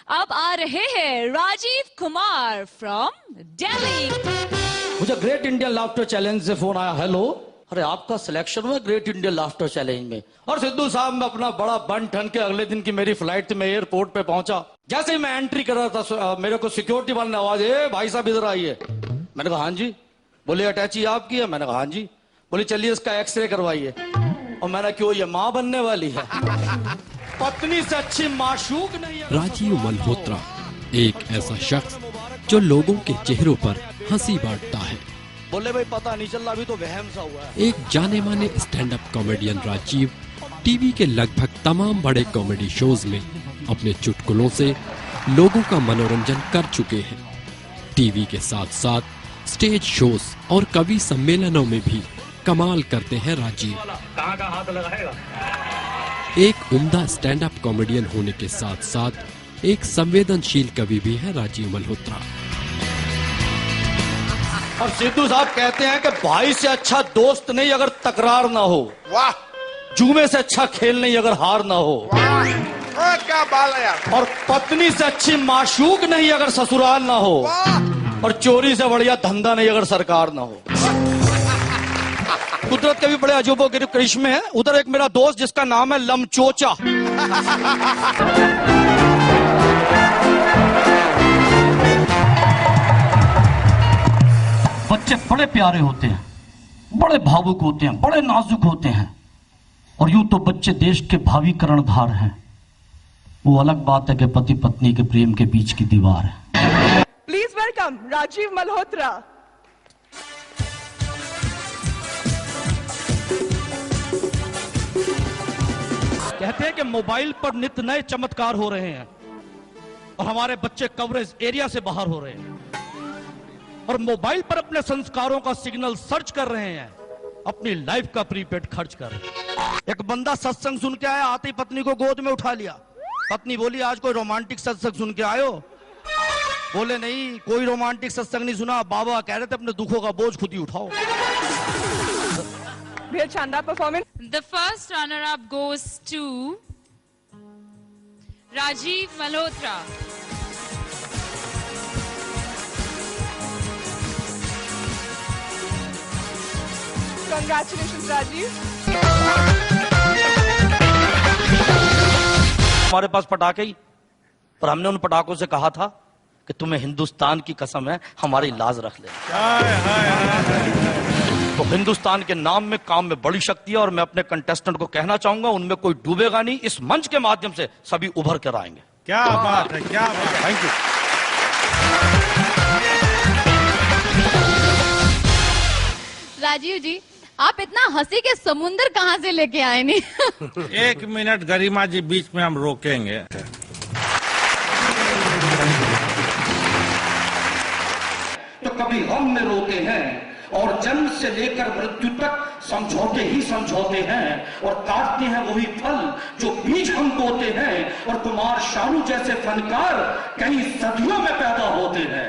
अब आ रहे हैं राजीव कुमार फ्रॉम दिल्ली। मुझे ग्रेट इंडियन लाफ्टर चैलेंज से फोन आया। हेलो, अरे आपका सिलेक्शन हुआ ग्रेट इंडियन लाफ्टर चैलेंज में। और सिद्धू साहब, मैं अपना बड़ा बन ठन के अगले दिन की मेरी फ्लाइट थी, मैं एयरपोर्ट पे पहुंचा। जैसे ही मैं एंट्री कर रहा था, मेरे को सिक्योरिटी वाले ने आवाज, ए भाई साहब इधर आइए। मैंने कहा हाँ जी। बोले अटैची आपकी है? मैंने कहा हाँ जी। बोले चलिए इसका एक्सरे करवाइए। और मैंने, क्यों, ये माँ बनने वाली है? पत्नी से अच्छी माशूक नहीं है। राजीव मल्होत्रा एक ऐसा शख्स जो लोगों के चेहरों पर हंसी बांटता है। बोले भाई पता नहीं चल रहा, अभी तो वहम सा हुआ है। एक जाने माने stand up comedian Rajiv TV के लगभग तमाम बड़े कॉमेडी शोज में अपने चुटकुलों से लोगों का मनोरंजन कर चुके हैं। टीवी के साथ साथ स्टेज शोज और कवि सम्मेलनों में भी कमाल करते हैं राजीव। कहाँ का हाथ लगाएगा? एक उम्दा स्टैंड अप कॉमेडियन होने के साथ साथ एक संवेदनशील कवि भी है राजीव मल्होत्रा। और सिद्धू साहब कहते हैं कि भाई से अच्छा दोस्त नहीं अगर तकरार ना हो। वाह! जुमे से अच्छा खेल नहीं अगर हार ना हो। वाह! क्या बाल है यार। और पत्नी से अच्छी माशूक नहीं अगर ससुराल ना हो। वाह! और चोरी से बढ़िया धंधा नहीं अगर सरकार ना हो। कुदरत के भी बड़े अजूबो के करिश्मे हैं। उधर एक मेरा दोस्त जिसका नाम है लमचोचा। बच्चे बड़े प्यारे होते हैं, बड़े भावुक होते हैं, बड़े नाजुक होते हैं। और यूं तो बच्चे देश के भावी कर्णधार हैं। वो अलग बात है कि पति पत्नी के प्रेम के बीच की दीवार है। Please welcome Rajiv Malhotra. कहते हैं कि मोबाइल पर नित्य नए चमत्कार हो रहे हैं और हमारे बच्चे कवरेज एरिया से बाहर हो रहे हैं और मोबाइल पर अपने संस्कारों का सिग्नल सर्च कर रहे हैं, अपनी लाइफ का प्रीपेड खर्च कर रहे हैं। एक बंदा सत्संग सुन के आया, आते ही पत्नी को गोद में उठा लिया। पत्नी बोली आज कोई रोमांटिक सत्संग सुन के आयो? बोले नहीं, कोई रोमांटिक सत्संग नहीं सुना, बाबा कह रहे थे अपने दुखों का बोझ खुद ही उठाओ। बेहद शानदार performance. The first runner-up goes to Rajiv Malhotra. Congratulations, Rajiv. हमारे पास पटाखे ही, पर हमने उन पटाखों से कहा था कि तुम्हें हिंदुस्तान की कसम है हमारी लाज रख ले। तो हिंदुस्तान के नाम में काम में बड़ी शक्ति है और मैं अपने कंटेस्टेंट को कहना चाहूंगा उनमें कोई डूबेगा नहीं। इस मंच के माध्यम से सभी उभर कर आएंगे। क्या बात है, क्या बात है। Thank you. राजीव जी, आप इतना हंसी के समुंदर कहाँ से लेके आए नहीं? 1 मिनट गरिमा जी, बीच में हम रोकेंगे। तो कभी हम में रोके हैं और जन्म से लेकर मृत्यु तक समझौते ही समझौते हैं और काटते हैं वही फल जो बीज हम बोते हैं। और कुमार शानू जैसे फनकार कई सदियों में पैदा होते हैं।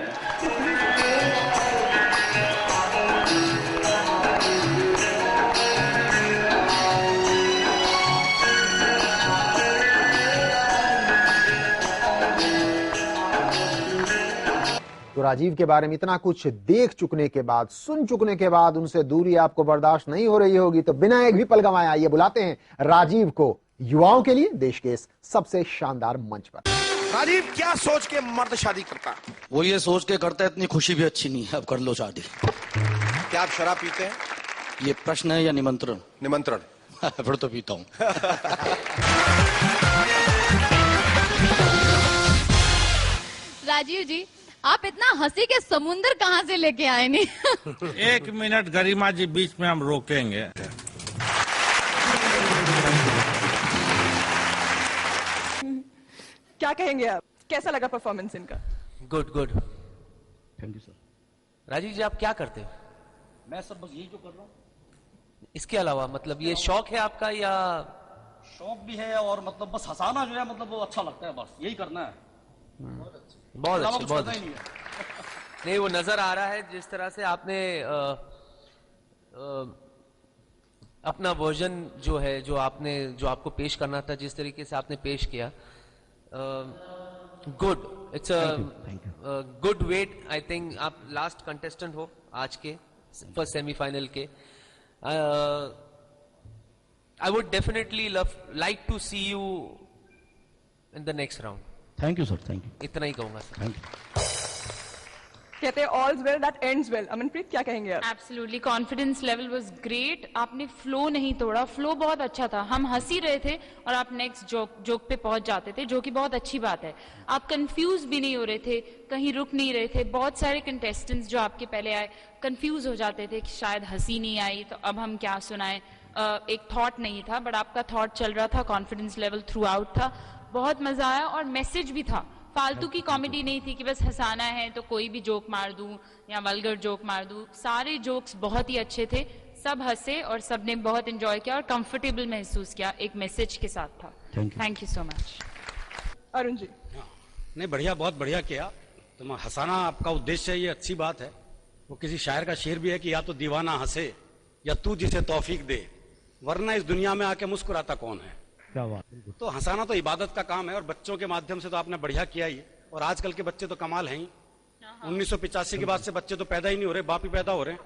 तो राजीव के बारे में इतना कुछ देख चुकने के बाद, सुन चुकने के बाद उनसे दूरी आपको बर्दाश्त नहीं हो रही होगी, तो बिना एक भी पल गंवाए आइए बुलाते हैं राजीव को युवाओं के लिए देश के इस सबसे शानदार मंच पर। राजीव, क्या सोच के मर्द शादी करता? वो ये सोच के करता है इतनी खुशी भी अच्छी नहीं है, अब कर लो शादी। क्या आप शराब पीते हैं? ये प्रश्न है या निमंत्रण? निमंत्रण। फिर तो पीता हूँ। राजीव जी, आप इतना हंसी के समुंदर कहाँ से लेके आए नहीं? 1 मिनट गरिमा जी, बीच में हम रोकेंगे। क्या कहेंगे आप? कैसा लगा परफॉर्मेंस इनका? Good good. Thank you sir. Rajiv ji, आप क्या करते हो? मैं सब बस यही जो कर रहा हूँ। इसके अलावा मतलब ये शौक है आपका या? शौक भी है और मतलब बस हंसाना जो है, मतलब वो अच्छा लगता है, बस यही करना है। बहुत अच्छे, बहुत अच्छे। नहीं, वो नजर आ रहा है जिस तरह से आपने अपना वर्जन जो है, जो आपको पेश करना था, जिस तरीके से आपने पेश किया, good, it's a good wait. I think आप लास्ट कंटेस्टेंट हो आज के फर्स्ट सेमीफाइनल के। I would definitely like to see you in the next round. Thank you sir, thank you, इतना ही कहूंगा सर। Thank you. कहते हैं all's well that ends well। Amanpreet क्या कहेंगे आप? Absolutely, confidence level was great. आपने फ्लो नहीं तोड़ा, फ्लो बहुत अच्छा था। हम हंस ही रहे थे और आप नेक्स्ट जोक पे पहुंच जाते थे, जो कि बहुत अच्छी बात है। आप कंफ्यूज भी नहीं हो रहे थे, कहीं रुक नहीं रहे थे। बहुत सारे कंटेस्टेंट्स जो आपके पहले आए कंफ्यूज हो जाते थे कि शायद हंसी नहीं आई तो अब हम क्या सुनाएं। एक थॉट नहीं था, बट आपका थॉट चल रहा था, कॉन्फिडेंस लेवल थ्रू आउट था। बहुत मजा आया और मैसेज भी था। फालतू की कॉमेडी नहीं थी कि बस हंसाना है तो कोई भी जोक मार दूं या वल्गर जोक मार दूं। सारे जोक्स बहुत ही अच्छे थे, सब हंसे और सबने बहुत एंजॉय किया और कंफर्टेबल महसूस किया। एक मैसेज के साथ था। Thank you so much. Arun ji. नहीं, बढ़िया, बहुत बढ़िया किया। तुम हंसाना आपका उद्देश्य है, ये अच्छी बात है। वो किसी शायर का शेर भी है कि या तो दीवाना हंसे या तू जिसे तौफीक दे, वरना इस दुनिया में आके मुस्कुराता कौन है। क्या बात। तो हंसाना तो इबादत का काम है और बच्चों के माध्यम से तो आपने बढ़िया किया ही। और आजकल के बच्चे तो कमाल हैं ही। 1985 के बाद से बच्चे तो पैदा ही नहीं हो रहे, बाप ही पैदा हो रहे हैं।